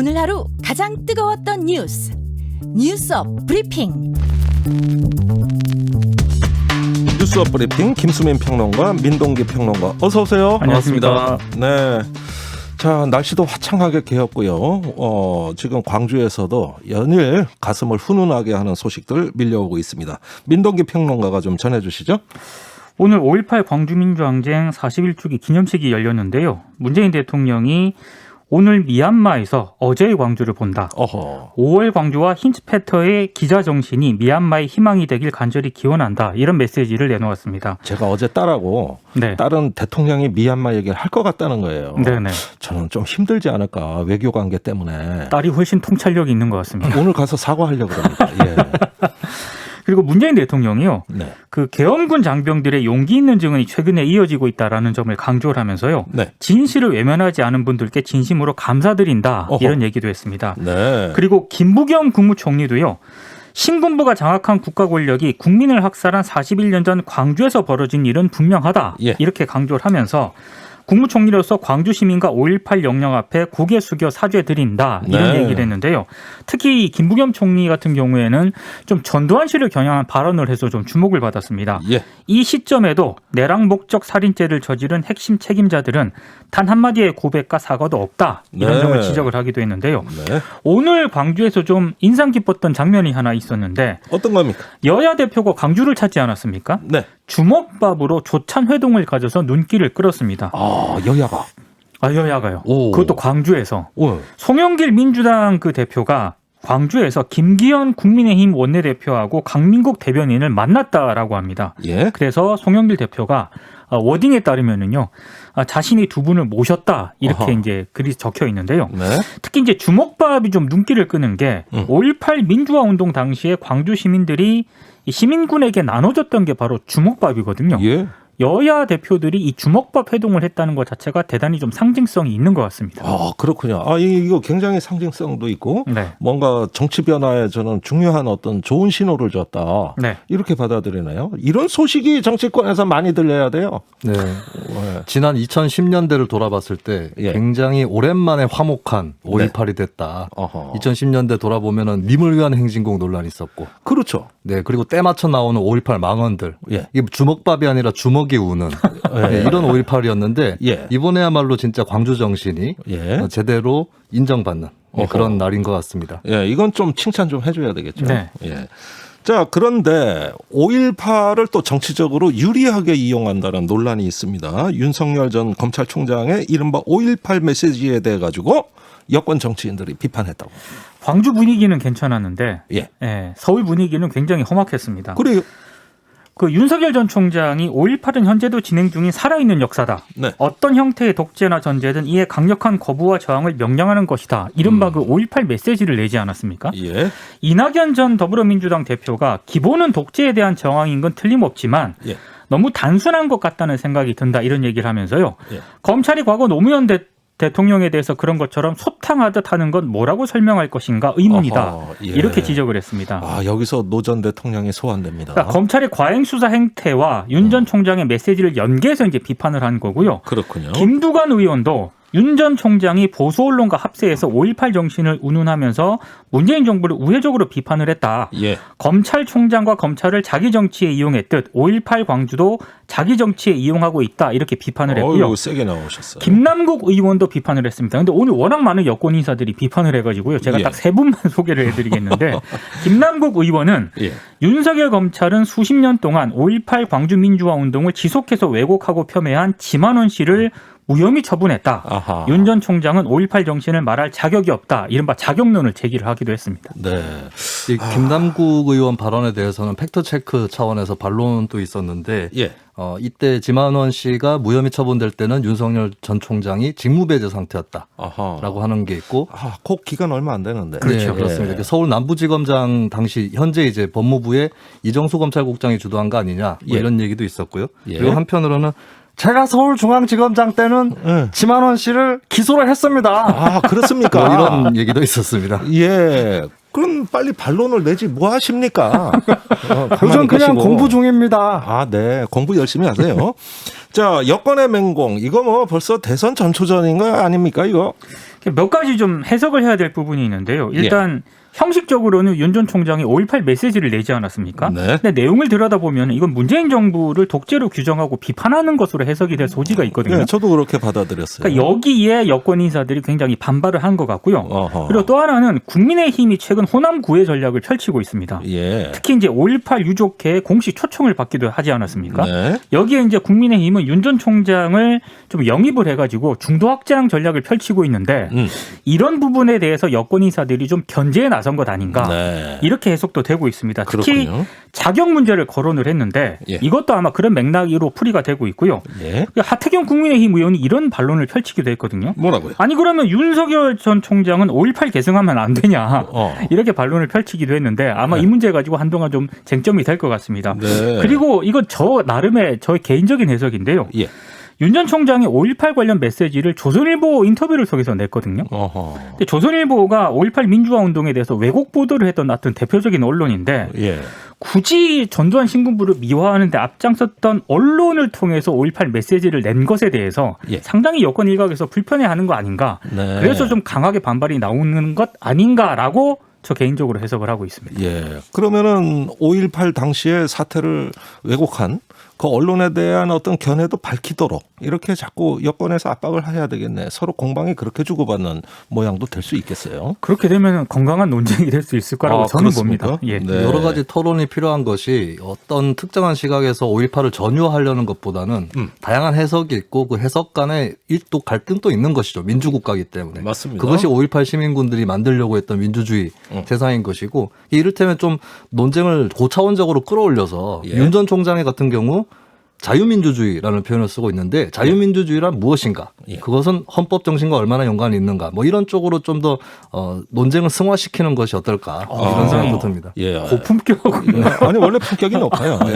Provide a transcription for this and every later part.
오늘 하루 가장 뜨거웠던 뉴스업 브리핑. 뉴스업 브리핑 김수민 평론가, 민동기 평론가, 어서 오세요. 안녕하십니까. 네. 자, 날씨도 화창하게 개었고요. 지금 광주에서도 연일 가슴을 훈훈하게 하는 소식들 밀려오고 있습니다. 민동기 평론가가 좀 전해주시죠. 오늘 5.18 광주민주항쟁 41주기 기념식이 열렸는데요. 문재인 대통령이 오늘 미얀마에서 어제의 광주를 본다. 5월 광주와 힌츠패터의 기자 정신이 미얀마의 희망이 되길 간절히 기원한다. 이런 메시지를 내놓았습니다. 제가 어제 딸하고 딸은 대통령이 미얀마 얘기를 할 것 같다는 거예요. 네네. 저는 좀 힘들지 않을까, 외교 관계 때문에. 딸이 훨씬 통찰력이 있는 것 같습니다. 오늘 가서 사과하려고 합니다. 예. 그리고 문재인 대통령이요. 네. 그 계엄군 장병들의 용기 있는 증언이 최근에 이어지고 있다라는 점을 강조를 하면서요. 네. 진실을 외면하지 않은 분들께 진심으로 감사드린다. 이런 얘기도 했습니다. 네. 그리고 김부겸 국무총리도요. 신군부가 장악한 국가 권력이 국민을 학살한 41년 전 광주에서 벌어진 일은 분명하다. 예. 이렇게 강조를 하면서 국무총리로서 광주 시민과 5.18 영령 앞에 고개 숙여 사죄드린다. 이런 네. 얘기를 했는데요. 특히 이 김부겸 총리 같은 경우에는 좀 전두환 씨를 겨냥한 발언을 해서 좀 주목을 받았습니다. 예. 이 시점에도 내랑 목적 살인죄를 저지른 핵심 책임자들은 단 한마디의 고백과 사과도 없다. 이런 네. 점을 지적을 하기도 했는데요. 네. 오늘 광주에서 좀 인상 깊었던 장면이 하나 있었는데 어떤 겁니까? 여야 대표가 광주를 찾지 않았습니까? 네. 주먹밥으로 조찬 회동을 가져서 눈길을 끌었습니다. 여야가. 여야가요. 오. 그것도 광주에서. 오. 송영길 민주당 그 대표가 광주에서 김기현 국민의힘 원내대표하고 강민국 대변인을 만났다라고 합니다. 예. 그래서 송영길 대표가 워딩에 따르면은요, 자신이 두 분을 모셨다 이렇게 어허. 이제 글이 적혀 있는데요. 네. 특히 이제 주먹밥이 좀 눈길을 끄는 게 5.18 민주화 운동 당시에 광주 시민들이 이 시민군에게 나눠줬던 게 바로 주먹밥이거든요. 예. 여야 대표들이 이 주먹밥 회동을 했다는 것 자체가 대단히 좀 상징성이 있는 것 같습니다. 그렇군요. 이거 굉장히 상징성도 있고 네. 뭔가 정치 변화에 저는 중요한 어떤 좋은 신호를 줬다. 네. 이렇게 받아들이나요? 이런 소식이 정치권에서 많이 들려야 돼요. 네. 지난 2010년대를 돌아봤을 때 예. 굉장히 오랜만에 화목한 5.18이 됐다. 어허. 2010년대 돌아보면은 님을 위한 행진곡 논란이 있었고. 그렇죠. 네. 그리고 때 맞춰 나오는 5.18 망언들. 예. 이게 주먹밥이 아니라 주먹이 우는 네, 이런 5.18이었는데 예. 이번에야말로 진짜 광주 정신이 예. 제대로 인정받는 그런 날인 것 같습니다. 예, 이건 좀 칭찬 좀 해줘야 되겠죠. 네. 예. 자, 그런데 5.18을 또 정치적으로 유리하게 이용한다는 논란이 있습니다. 윤석열 전 검찰총장의 이른바 5.18 메시지에 대해 가지고 여권 정치인들이 비판했다고. 광주 분위기는 괜찮았는데 예. 서울 분위기는 굉장히 험악했습니다. 그래요. 그 윤석열 전 총장이 5.18은 현재도 진행 중인 살아있는 역사다. 네. 어떤 형태의 독재나 전제든 이에 강력한 거부와 저항을 명령하는 것이다. 이른바 그 5.18 메시지를 내지 않았습니까? 예. 이낙연 전 더불어민주당 대표가 기본은 독재에 대한 저항인 건 틀림없지만 예. 너무 단순한 것 같다는 생각이 든다. 이런 얘기를 하면서요. 예. 검찰이 과거 노무현 대통령에 대해서 그런 것처럼 소탕하듯 하는 건 뭐라고 설명할 것인가 의문이다. 어허, 예. 이렇게 지적을 했습니다. 여기서 노 전 대통령이 소환됩니다. 그러니까 검찰의 과잉 수사 행태와 윤 전 총장의 메시지를 연계해서 이제 비판을 한 거고요. 그렇군요. 김두관 의원도 윤 전 총장이 보수 언론과 합세해서 5.18 정신을 운운하면서 문재인 정부를 우회적으로 비판을 했다. 예. 검찰총장과 검찰을 자기 정치에 이용했듯 5.18 광주도 자기 정치에 이용하고 있다. 이렇게 비판을 했고요. 세게 나오셨어요. 김남국 의원도 비판을 했습니다. 그런데 오늘 워낙 많은 여권 인사들이 비판을 해가지고요. 제가 예. 딱 세 분만 소개를 해드리겠는데 김남국 의원은 예. 윤석열 검찰은 수십 년 동안 5.18 광주 민주화 운동을 지속해서 왜곡하고 폄훼한 지만원 씨를 무혐의 처분했다. 윤 전 총장은 5.18 정신을 말할 자격이 없다. 이른바 자격론을 제기를 하기도 했습니다. 네. 이 김남국 의원 발언에 대해서는 팩트체크 차원에서 반론도 있었는데 예. 이때 지만원 씨가 무혐의 처분될 때는 윤석열 전 총장이 직무배제 상태였다라고 하는 게 있고 곧 기간 얼마 안 되는데. 그렇죠. 그렇습니다. 서울 남부지검장 당시 현재 이제 법무부의 이정수 검찰국장이 주도한 거 아니냐 이런 얘기도 있었고요. 그리고 한편으로는 제가 서울중앙지검장 때는 지만원 씨를 기소를 했습니다. 그렇습니까? 이런 얘기도 있었습니다. 예. 그럼 빨리 반론을 내지 뭐 하십니까? 요즘 그냥 공부 중입니다. 네. 공부 열심히 하세요. 자, 여권의 맹공. 이거 뭐 벌써 대선 전초전인 거 아닙니까, 이거? 몇 가지 좀 해석을 해야 될 부분이 있는데요. 일단 형식적으로는 윤 전 총장이 5.18 메시지를 내지 않았습니까? 네. 근데 내용을 들여다보면 이건 문재인 정부를 독재로 규정하고 비판하는 것으로 해석이 될 소지가 있거든요. 네, 저도 그렇게 받아들였어요. 그러니까 여기에 여권 인사들이 굉장히 반발을 한 것 같고요. 어허. 그리고 또 하나는 국민의힘이 최근 호남 구애 전략을 펼치고 있습니다. 예. 특히 이제 5.18 유족회 공식 초청을 받기도 하지 않았습니까? 네. 여기에 이제 국민의힘은 윤 전 총장을 좀 영입을 해가지고 중도 확장 전략을 펼치고 있는데 이런 부분에 대해서 여권 인사들이 좀 견제에 나선 것 아닌가 네. 이렇게 해석도 되고 있습니다. 특히 그렇군요. 자격 문제를 거론을 했는데 예. 이것도 아마 그런 맥락으로 풀이가 되고 있고요. 예. 하태경 국민의힘 의원이 이런 반론을 펼치기도 했거든요. 뭐라고요? 아니 그러면 윤석열 전 총장은 5.18 계승하면 안 되냐 이렇게 반론을 펼치기도 했는데 아마 이 문제 가지고 한동안 좀 쟁점이 될 것 같습니다. 네. 그리고 이건 저 나름의 저의 개인적인 해석인데요. 예. 윤 전 총장이 5.18 관련 메시지를 조선일보 인터뷰를 통해서 냈거든요. 어허. 근데 조선일보가 5.18 민주화 운동에 대해서 왜곡 보도를 했던 어떤 대표적인 언론인데 예. 굳이 전두환 신군부를 미화하는 데 앞장섰던 언론을 통해서 5.18 메시지를 낸 것에 대해서 예. 상당히 여권 일각에서 불편해하는 거 아닌가. 네. 그래서 좀 강하게 반발이 나오는 것 아닌가라고 저 개인적으로 해석을 하고 있습니다. 예. 그러면은 5.18 당시에 사태를 왜곡한 그 언론에 대한 어떤 견해도 밝히도록 이렇게 자꾸 여권에서 압박을 해야 되겠네. 서로 공방이 그렇게 주고받는 모양도 될 수 있겠어요. 그렇게 되면 건강한 논쟁이 될 수 있을 거라고 저는 그렇습니까? 봅니다. 예. 네. 여러 가지 토론이 필요한 것이 어떤 특정한 시각에서 5.18을 전유하려는 것보다는 다양한 해석이 있고 그 해석 간에 또 갈등도 있는 것이죠. 민주국가이기 때문에. 맞습니다. 그것이 5.18 시민군들이 만들려고 했던 민주주의 대상인 것이고 이를테면 좀 논쟁을 고차원적으로 끌어올려서 예. 윤 전 총장의 같은 경우 자유민주주의라는 표현을 쓰고 있는데 자유민주주의란 무엇인가? 예. 그것은 헌법 정신과 얼마나 연관이 있는가? 뭐 이런 쪽으로 좀 더 논쟁을 승화시키는 것이 어떨까? 이런 생각도 듭니다. 예. 고품격. 아니 원래 품격이 높아요. 예.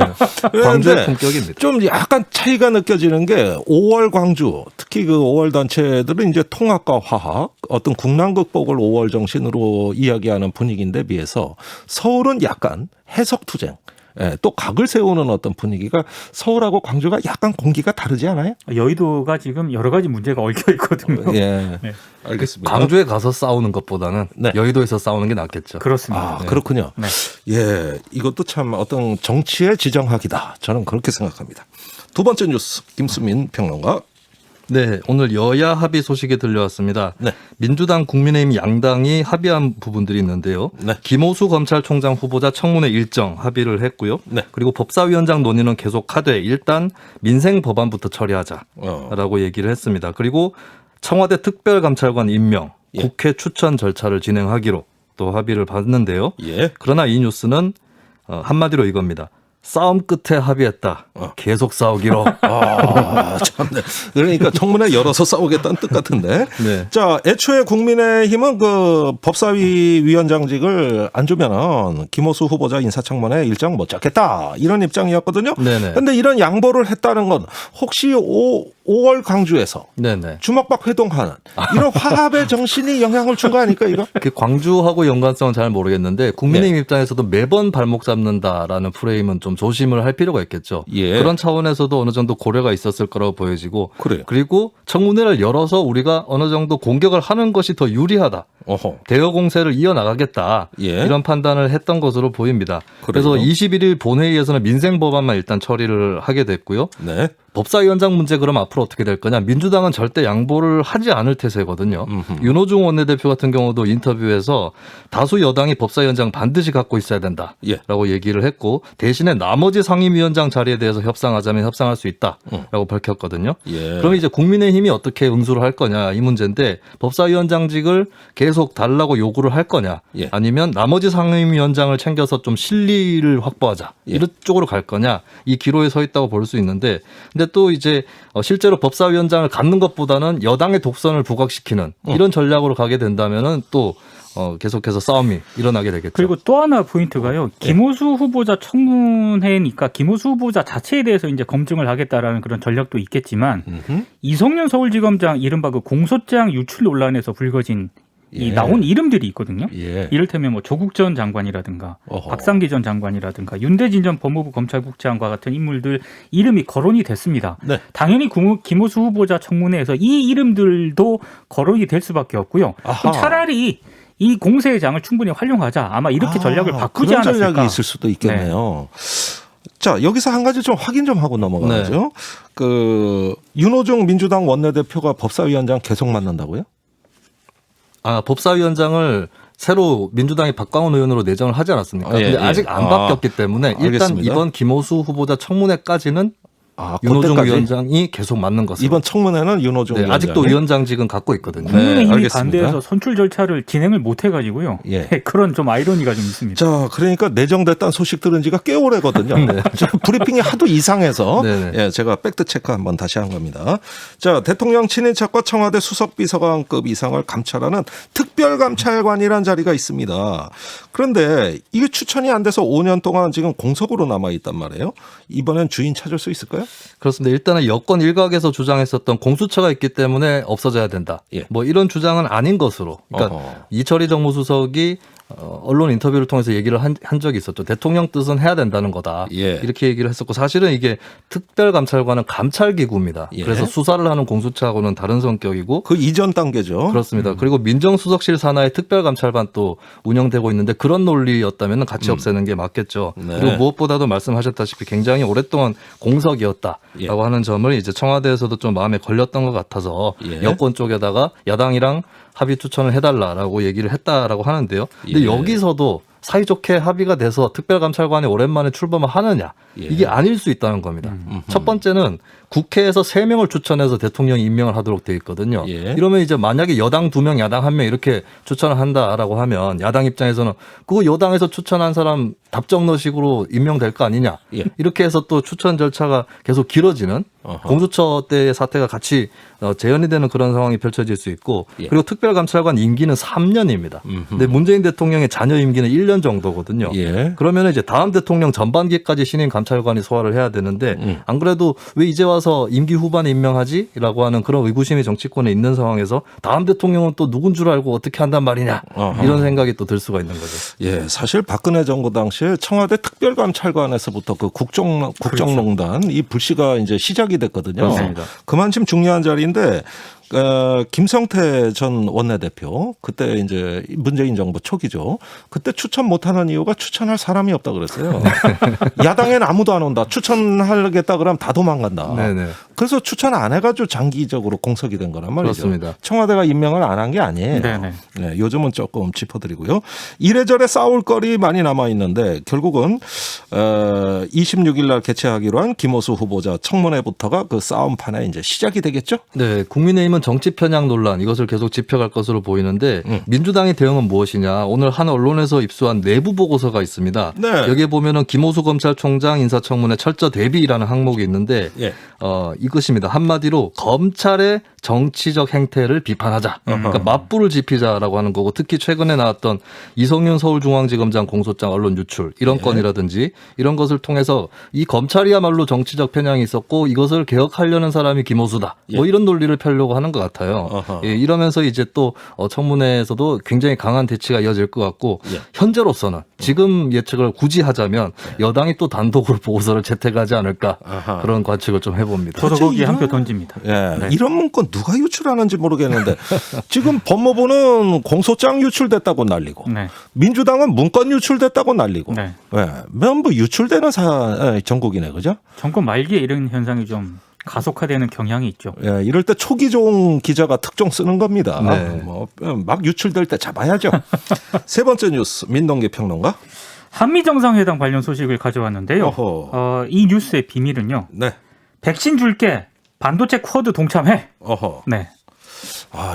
광주의 그런데 품격입니다. 좀 약간 차이가 느껴지는 게 5월 광주, 특히 그 5월 단체들은 이제 통합과 화합, 어떤 국난 극복을 5월 정신으로 이야기하는 분위기인데 비해서 서울은 약간 해석 투쟁. 예, 또 각을 세우는 어떤 분위기가 서울하고 광주가 약간 공기가 다르지 않아요? 여의도가 지금 여러 가지 문제가 얽혀 있거든요. 예, 네. 알겠습니다. 광주에 가서 싸우는 것보다는 네. 여의도에서 싸우는 게 낫겠죠. 그렇습니다. 아, 그렇군요. 네. 예, 이것도 참 어떤 정치의 지정학이다. 저는 그렇게 생각합니다. 두 번째 뉴스, 김수민 평론가. 네, 오늘 여야 합의 소식이 들려왔습니다. 네. 민주당, 국민의힘 양당이 합의한 부분들이 있는데요. 네. 김호수 검찰총장 후보자 청문회 일정 합의를 했고요. 네. 그리고 법사위원장 논의는 계속하되 일단 민생 법안부터 처리하자라고 얘기를 했습니다. 그리고 청와대 특별감찰관 임명, 예. 국회 추천 절차를 진행하기로 또 합의를 봤는데요. 예. 그러나 이 뉴스는 한마디로 이겁니다. 싸움 끝에 합의했다. 계속 싸우기로. 아, 참네. 그러니까 청문회 열어서 싸우겠다는 뜻 같은데. 네. 자, 애초에 국민의힘은 그 법사위 위원장직을 안 주면은 김호수 후보자 인사청문회 일정 못 잡겠다. 이런 입장이었거든요. 네네. 근데 이런 양보를 했다는 건 혹시 5월 광주에서 네네. 주먹밥 회동하는 이런 화합의 정신이 영향을 준 거 아닐까, 이거? 그 광주하고 연관성은 잘 모르겠는데 국민의힘 입장에서도 매번 발목 잡는다라는 프레임은 좀 조심을 할 필요가 있겠죠. 예. 그런 차원에서도 어느 정도 고려가 있었을 거라고 보여지고 그래요. 그리고 청문회를 열어서 우리가 어느 정도 공격을 하는 것이 더 유리하다. 어허. 대여 공세를 이어나가겠다. 예. 이런 판단을 했던 것으로 보입니다. 그래요? 그래서 21일 본회의에서는 민생 법안만 일단 처리를 하게 됐고요. 네. 법사위원장 문제 그럼 앞으로 어떻게 될 거냐. 민주당은 절대 양보를 하지 않을 태세거든요. 윤호중 원내대표 같은 경우도 인터뷰에서 다수 여당이 법사위원장 반드시 갖고 있어야 된다라고 얘기를 했고 대신에 나머지 상임위원장 자리에 대해서 협상하자면 협상할 수 있다라고 밝혔거든요. 예. 그럼 이제 국민의힘이 어떻게 응수를 할 거냐 이 문제인데 법사위원장직을 계속 달라고 요구를 할 거냐 예. 아니면 나머지 상임위원장을 챙겨서 좀 실리를 확보하자 예. 이런 쪽으로 갈 거냐 이 기로에 서 있다고 볼 수 있는데 근데 또 이제 실제로 법사위원장을 갖는 것보다는 여당의 독선을 부각시키는 이런 전략으로 가게 된다면은 또 계속해서 싸움이 일어나게 되겠죠. 그리고 또 하나 포인트가요. 김호수 후보자 청문회니까 김호수 후보자 자체에 대해서 이제 검증을 하겠다라는 그런 전략도 있겠지만 이성윤 서울지검장 이른바 그 공소장 유출 논란에서 불거진 이 나온 이름들이 있거든요. 예. 이를테면 뭐 조국 전 장관이라든가 박상기 전 장관이라든가 윤대진 전 법무부 검찰국장과 같은 인물들 이름이 거론이 됐습니다. 네. 당연히 김오수 후보자 청문회에서 이 이름들도 거론이 될 수밖에 없고요. 그럼 차라리 이 공세의 장을 충분히 활용하자. 아마 이렇게 전략을 바꾸지 그런 않았을까. 전략이 있을 수도 있겠네요. 네. 자, 여기서 한 가지 좀 확인 좀 하고 넘어가죠. 네. 그 윤호중 민주당 원내대표가 법사위원장 계속 맡는다고요? 법사위원장을 새로 민주당이 박광원 의원으로 내정을 하지 않았습니까? 근데 아직 안 바뀌었기 때문에 일단 알겠습니다. 이번 김오수 후보자 청문회까지는 윤호중 위원장이 계속 맡는 것으로. 이번 청문회는 윤호중 위원장. 아직도 위원장직은 갖고 있거든요. 국민의힘이 반대해서 선출 절차를 진행을 못 해가지고요. 그런 좀 아이러니가 좀 있습니다. 자, 그러니까 내정됐다는 소식 들은 지가 꽤 오래거든요. 브리핑이 하도 이상해서 제가 팩트 체크 한번 다시 한 겁니다. 자, 대통령 친인척과 청와대 수석비서관급 이상을 감찰하는 특별감찰관이라는 자리가 있습니다. 그런데 이게 추천이 안 돼서 5년 동안 지금 공석으로 남아 있단 말이에요. 이번엔 주인 찾을 수 있을까요? 그렇습니다. 일단은 여권 일각에서 주장했었던 공수처가 있기 때문에 없어져야 된다. 뭐 이런 주장은 아닌 것으로. 그러니까 이철희 정무수석이 언론 인터뷰를 통해서 얘기를 한 적이 있었죠. 대통령 뜻은 해야 된다는 거다. 이렇게 얘기를 했었고 사실은 이게 특별감찰관은 감찰기구입니다. 그래서 수사를 하는 공수처하고는 다른 성격이고 그 이전 단계죠. 그렇습니다. 그리고 민정수석실 산하에 특별감찰관 또 운영되고 있는데 그런 논리였다면 같이 없애는 게 맞겠죠. 그리고 무엇보다도 말씀하셨다시피 굉장히 오랫동안 공석이었다라고 하는 점을 이제 청와대에서도 좀 마음에 걸렸던 것 같아서 여권 쪽에다가 야당이랑 합의 추천을 해달라라고 얘기를 했다라고 하는데요. 근데 여기서도 사이좋게 합의가 돼서 특별감찰관이 오랜만에 출범을 하느냐. 이게 아닐 수 있다는 겁니다. 첫 번째는 국회에서 3명을 추천해서 대통령이 임명을 하도록 되어 있거든요. 이러면 이제 만약에 여당 2명, 야당 1명 이렇게 추천을 한다라고 하면 야당 입장에서는 그거 여당에서 추천한 사람 답정너식으로 임명될 거 아니냐. 이렇게 해서 또 추천 절차가 계속 길어지는 공수처 때의 사태가 같이 재현이 되는 그런 상황이 펼쳐질 수 있고 그리고 특별감찰관 임기는 3년입니다. 근데 문재인 대통령의 자녀 임기는 1년 정도거든요. 그러면 이제 다음 대통령 전반기까지 신임 감찰관이 소화를 해야 되는데 안 그래도 왜 이제 와서 임기 후반에 임명하지라고 하는 그런 의구심이 정치권에 있는 상황에서 다음 대통령은 또 누군 줄 알고 어떻게 한단 말이냐 이런 생각이 또 들 수가 있는 거죠. 사실 박근혜 정부 당시에 청와대 특별감찰관에서부터 그 국정농단 이 불씨가 이제 시작이 됐거든요. 그렇습니다. 그만큼 중요한 자리인데 김성태 전 원내대표 그때 이제 문재인 정부 초기죠. 그때 추천 못하는 이유가 추천할 사람이 없다 그랬어요. 야당에는 아무도 안 온다. 추천하겠다 그러면 다 도망간다. 그래서 추천 안 해가지고 장기적으로 공석이 된 거란 말이죠. 그렇습니다. 청와대가 임명을 안 한 게 아니에요. 요즘은 조금 짚어드리고요. 이래저래 싸울 거리 많이 남아 있는데 결국은 26일 날 개최하기로 한 김오수 후보자 청문회부터가 그 싸움판에 이제 시작이 되겠죠. 국민의힘은 정치 편향 논란 이것을 계속 짚혀갈 것으로 보이는데 민주당의 대응은 무엇이냐. 오늘 한 언론에서 입수한 내부 보고서가 있습니다. 여기에 보면은 김오수 검찰총장 인사청문회 철저 대비라는 항목이 있는데 이것입니다. 한마디로 검찰의 정치적 행태를 비판하자. 그러니까 맞불을 지피자라고 하는 거고 특히 최근에 나왔던 이성윤 서울중앙지검장 공소장 언론 유출 이런 건이라든지 이런 것을 통해서 이 검찰이야말로 정치적 편향이 있었고 이것을 개혁하려는 사람이 김오수다. 뭐 이런 논리를 펴려고 하는 것 같아요. 이러면서 이제 또 청문회에서도 굉장히 강한 대치가 이어질 것 같고 현재로서는 지금 예측을 굳이 하자면 여당이 또 단독으로 보고서를 채택하지 않을까 그런 관측을 좀 해봅니다. 저도 거기에 한 표 던집니다. 이런 문건 누가 유출하는지 모르겠는데 지금 법무부는 공소장 유출됐다고 난리고 민주당은 문건 유출됐다고 난리고 전부 유출되는 전국이네. 그죠? 정권 말기에 이런 현상이 좀 가속화되는 경향이 있죠. 이럴 때 초기종 기자가 특종 쓰는 겁니다. 막 유출될 때 잡아야죠. 세 번째 뉴스 민동기 평론가. 한미 정상회담 관련 소식을 가져왔는데요. 이 뉴스의 비밀은요. 백신 줄게. 반도체 쿼드 동참해.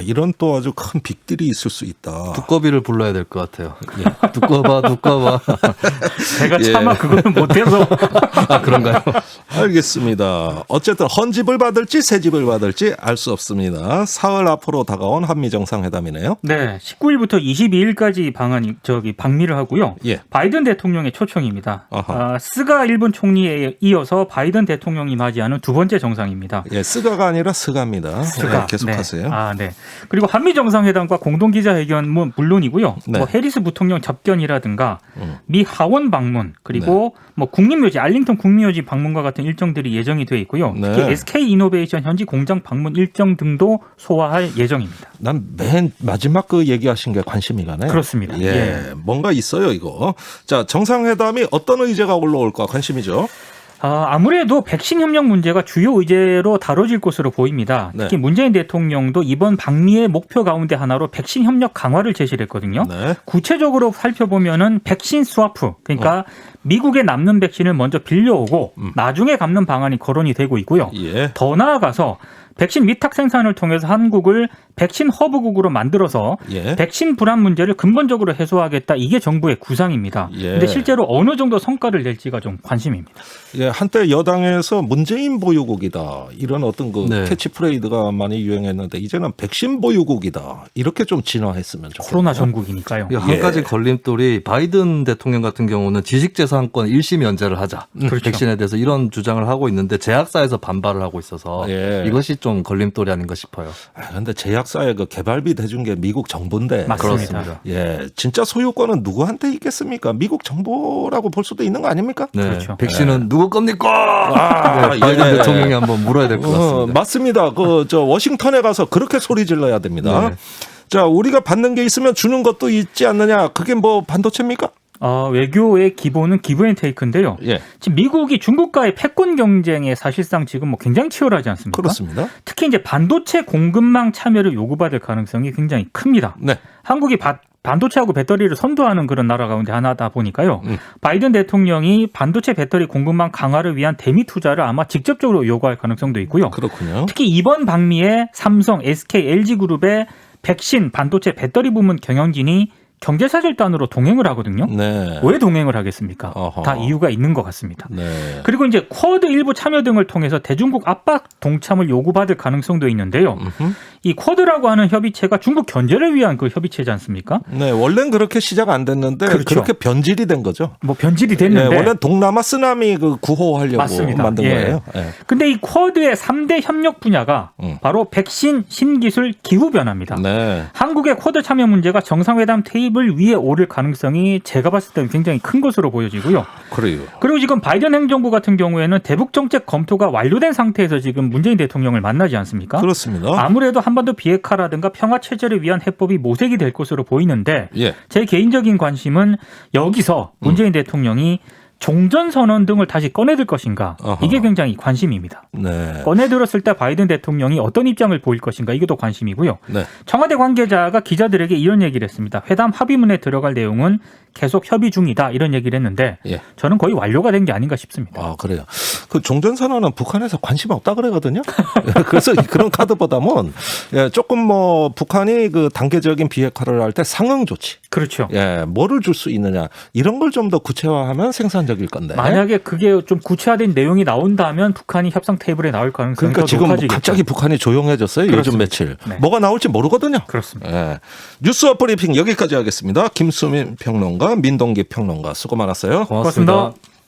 이런 또 아주 큰 빅딜이 있을 수 있다. 두꺼비를 불러야 될 것 같아요. 두꺼봐. 제가 차마 그거는 못해서. 그런가요? 알겠습니다. 어쨌든 헌집을 받을지 새집을 받을지 알 수 없습니다. 사흘 앞으로 다가온 한미 정상회담이네요. 19일부터 22일까지 방미를 하고요. 바이든 대통령의 초청입니다. 스가 일본 총리에 이어서 바이든 대통령이 맞이하는 두 번째 정상입니다. 스가가 아니라 스가입니다. 계속하세요. 아, 네. 그리고 한미 정상회담과 공동 기자회견은 물론이고요. 네. 뭐 해리스 부통령 접견이라든가 미 하원 방문 그리고 뭐 국립묘지 알링턴 국립묘지 방문과 같은 일정들이 예정이 돼 있고요. 네. 특히 SK 이노베이션 현지 공장 방문 일정 등도 소화할 예정입니다. 난 맨 마지막 그 얘기하신 게 관심이 가네. 그렇습니다. 예, 예. 뭔가 있어요 이거. 자, 정상회담이 어떤 의제가 올라올까 관심이죠. 아무래도 백신 협력 문제가 주요 의제로 다뤄질 것으로 보입니다. 특히 네. 문재인 대통령도 이번 방미의 목표 가운데 하나로 백신 협력 강화를 제시를 했거든요. 네. 구체적으로 살펴보면은 백신 스와프, 그러니까 미국에 남는 백신을 먼저 빌려오고 나중에 갚는 방안이 거론이 되고 있고요. 예. 더 나아가서 백신 위탁 생산을 통해서 한국을 백신 허브국으로 만들어서 예. 백신 불안 문제를 근본적으로 해소하겠다. 이게 정부의 구상입니다. 예. 그런데 실제로 어느 정도 성과를 낼지가 좀 관심입니다. 예, 한때 여당에서 문재인 보유국이다 이런 어떤 그 네. 캐치프레이드가 많이 유행했는데 이제는 백신 보유국이다 이렇게 좀 진화했으면 좋겠네요. 코로나 전국이니까요. 한 예. 가지 걸림돌이 바이든 대통령 같은 경우는 지식재산권 일시 면제를 하자. 그렇죠. 백신에 대해서 이런 주장을 하고 있는데 제약사에서 반발을 하고 있어서 예. 이것이 좀 걸림돌이 아닌가 싶어요. 그런데 제약사의 그 개발비 대준 게 미국 정부인데. 맞습니다. 그렇습니다. 예, 진짜 소유권은 누구한테 있겠습니까? 미국 정부라고 볼 수도 있는 거 아닙니까? 네. 그렇죠. 백신은 누구 겁니까? 네, 바이든 예. 대통령이 한번 물어야 될 것 같습니다. 맞습니다. 저 워싱턴에 가서 그렇게 소리 질러야 됩니다. 네. 자, 우리가 받는 게 있으면 주는 것도 있지 않느냐? 그게 뭐 반도체입니까? 외교의 기본은 기브앤테이크인데요. 예, 지금 미국이 중국과의 패권 경쟁에 사실상 지금 뭐 굉장히 치열하지 않습니까? 그렇습니다. 특히 이제 반도체 공급망 참여를 요구받을 가능성이 굉장히 큽니다. 네, 한국이 반도체하고 배터리를 선도하는 그런 나라 가운데 하나다 보니까요. 바이든 대통령이 반도체 배터리 공급망 강화를 위한 대미 투자를 아마 직접적으로 요구할 가능성도 있고요. 그렇군요. 특히 이번 방미에 삼성, SK, LG그룹의 백신, 반도체, 배터리 부문 경영진이 경제사절단으로 동행을 하거든요. 네. 왜 동행을 하겠습니까? 어허. 다 이유가 있는 것 같습니다. 네. 그리고 이제 쿼드 일부 참여 등을 통해서 대중국 압박 동참을 요구받을 가능성도 있는데요. 이 쿼드라고 하는 협의체가 중국 견제를 위한 그 협의체지 않습니까? 네, 원래는 그렇게 시작 안 됐는데 그렇죠. 그렇게 변질이 된 거죠. 뭐 변질이 네, 됐는데. 원래 동남아 쓰나미 그 구호하려고 맞습니다. 만든 예. 거예요. 예. 근데 이 쿼드의 3대 협력 분야가 바로 백신, 신기술, 기후변화입니다. 네. 한국의 쿼드 참여 문제가 정상회담 테이블 위에 오를 가능성이 제가 봤을 때는 굉장히 큰 것으로 보여지고요. 그래요. 그리고 지금 바이든 행정부 같은 경우에는 대북 정책 검토가 완료된 상태에서 지금 문재인 대통령을 만나지 않습니까? 그렇습니다. 아무래도 한반도 비핵화라든가 평화 체제를 위한 해법이 모색이 될 것으로 보이는데 예. 제 개인적인 관심은 여기서 문재인 대통령이 종전선언 등을 다시 꺼내들 것인가 어허. 이게 굉장히 관심입니다. 네. 꺼내들었을 때 바이든 대통령이 어떤 입장을 보일 것인가 이것도 관심이고요. 네. 청와대 관계자가 기자들에게 이런 얘기를 했습니다. 회담 합의문에 들어갈 내용은 계속 협의 중이다 이런 얘기를 했는데 예. 저는 거의 완료가 된 게 아닌가 싶습니다. 아, 그래요. 그 종전선언은 북한에서 관심 없다 그러거든요. 그래서 그런 카드보다는 예, 조금 뭐 북한이 그 단계적인 비핵화를 할 때 상응 조치, 그렇죠. 예, 뭐를 줄 수 있느냐 이런 걸 좀 더 구체화하면 생산적일 건데. 만약에 그게 좀 구체화된 내용이 나온다면 북한이 협상 테이블에 나올 가능성이 그러니까 더 지금 높아지겠죠. 갑자기 북한이 조용해졌어요. 요즘 그렇습니다. 며칠. 네. 뭐가 나올지 모르거든요. 그렇습니다. 예. 뉴스업 브리핑 여기까지 하겠습니다. 김수민 평론가, 민동기 평론가 수고 많았어요. 고맙습니다. 고맙습니다.